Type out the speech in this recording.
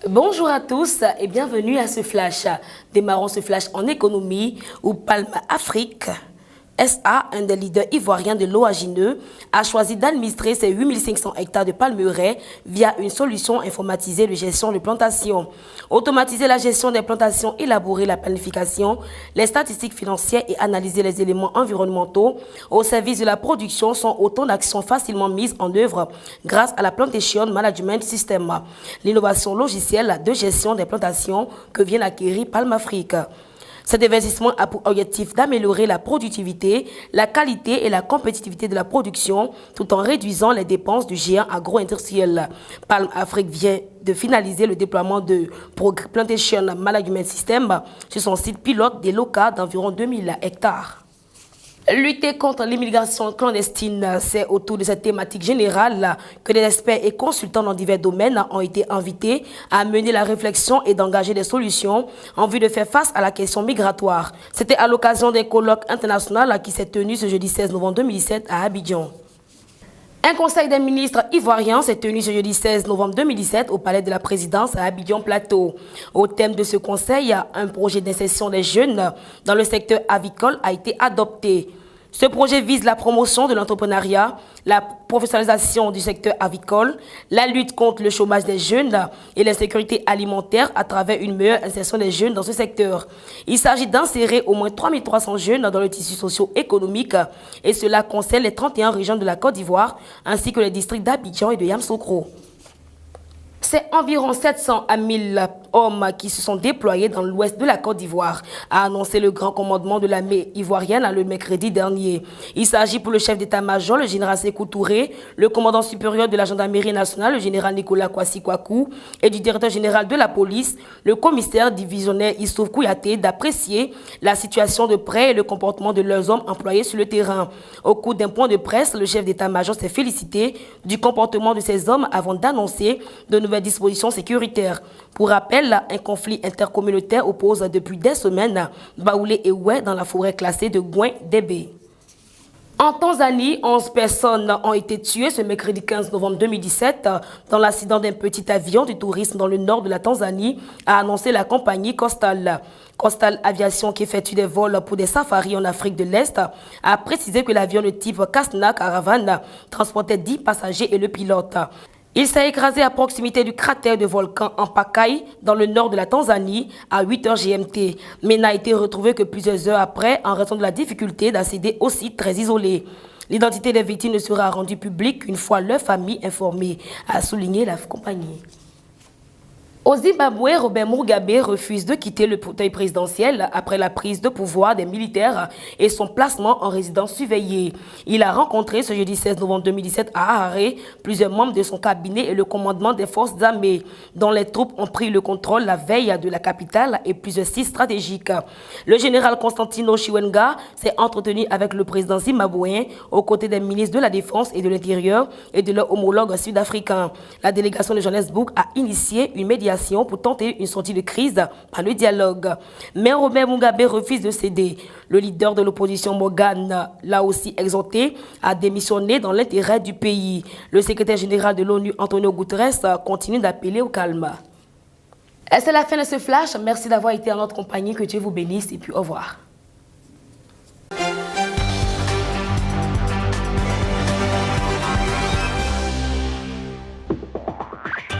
Bonjour à tous et bienvenue à ce flash. Démarrons ce flash en économie où Palm Afrique SA, un des leaders ivoiriens de l'oléagineux, a choisi d'administrer ses 8500 hectares de palmeraies via une solution informatisée de gestion de plantation. Automatiser la gestion des plantations, élaborer la planification, les statistiques financières et analyser les éléments environnementaux au service de la production sont autant d'actions facilement mises en œuvre grâce à la Plantation Management System, l'innovation logicielle de gestion des plantations que vient d'acquérir Palm Afrique. Cet investissement a pour objectif d'améliorer la productivité, la qualité et la compétitivité de la production tout en réduisant les dépenses du géant agro-industriel. Palm Afrique vient de finaliser le déploiement de Plantation Management System sur son site pilote délocal d'environ 2000 hectares. Lutter contre l'immigration clandestine, c'est autour de cette thématique générale que des experts et consultants dans divers domaines ont été invités à mener la réflexion et d'engager des solutions en vue de faire face à la question migratoire. C'était à l'occasion d'un colloque international qui s'est tenu ce jeudi 16 novembre 2017 à Abidjan. Un conseil des ministres ivoiriens s'est tenu ce jeudi 16 novembre 2017 au palais de la présidence à Abidjan Plateau. Au thème de ce conseil, un projet d'insertion des jeunes dans le secteur avicole a été adopté. Ce projet vise la promotion de l'entrepreneuriat, la professionnalisation du secteur avicole, la lutte contre le chômage des jeunes et la sécurité alimentaire à travers une meilleure insertion des jeunes dans ce secteur. Il s'agit d'insérer au moins 3300 jeunes dans le tissu socio-économique et cela concerne les 31 régions de la Côte d'Ivoire ainsi que les districts d'Abidjan et de Yamoussoukro. C'est environ 700 à 1000 hommes qui se sont déployés dans l'ouest de la Côte d'Ivoire, a annoncé le grand commandement de l'armée ivoirienne le mercredi dernier. Il s'agit pour le chef d'état-major, le général Sékou Touré, le commandant supérieur de la gendarmerie nationale, le général Nicolas Kwasi Kwaku, et du directeur général de la police, le commissaire divisionnaire Issouf Kouyaté, d'apprécier la situation de près et le comportement de leurs hommes employés sur le terrain. Au cours d'un point de presse, le chef d'état-major s'est félicité du comportement de ces hommes avant d'annoncer de nouvelles dispositions sécuritaires. Pour rappel, un conflit intercommunautaire oppose depuis des semaines Baoulé et Oué dans la forêt classée de Gouin-Débé. En Tanzanie, 11 personnes ont été tuées ce mercredi 15 novembre 2017 dans l'accident d'un petit avion du tourisme dans le nord de la Tanzanie, a annoncé la compagnie Coastal. Coastal Aviation, qui effectue des vols pour des safaris en Afrique de l'Est, a précisé que l'avion de type Cessna Caravan transportait 10 passagers et le pilote. Il s'est écrasé à proximité du cratère de volcan Ampakai, dans le nord de la Tanzanie, à 8h GMT, mais n'a été retrouvé que plusieurs heures après en raison de la difficulté d'accéder au site très isolé. L'identité des victimes ne sera rendue publique une fois leur famille informée, a souligné la compagnie. Au Zimbabwe, Robert Mugabe refuse de quitter le fauteuil présidentiel après la prise de pouvoir des militaires et son placement en résidence surveillée. Il a rencontré ce jeudi 16 novembre 2017 à Harare plusieurs membres de son cabinet et le commandement des forces armées, dont les troupes ont pris le contrôle la veille de la capitale et plusieurs sites stratégiques. Le général Constantino Chiwenga s'est entretenu avec le président zimbabwéen aux côtés des ministres de la Défense et de l'Intérieur et de leurs homologues sud-africains. La délégation de Johannesburg a initié une médiation pour tenter une sortie de crise par le dialogue. Mais Robert Mugabe refuse de céder. Le leader de l'opposition Morgan l'a aussi exhorté à démissionner dans l'intérêt du pays. Le secrétaire général de l'ONU, Antonio Guterres, continue d'appeler au calme. Et c'est la fin de ce flash. Merci d'avoir été en notre compagnie. Que Dieu vous bénisse et puis au revoir.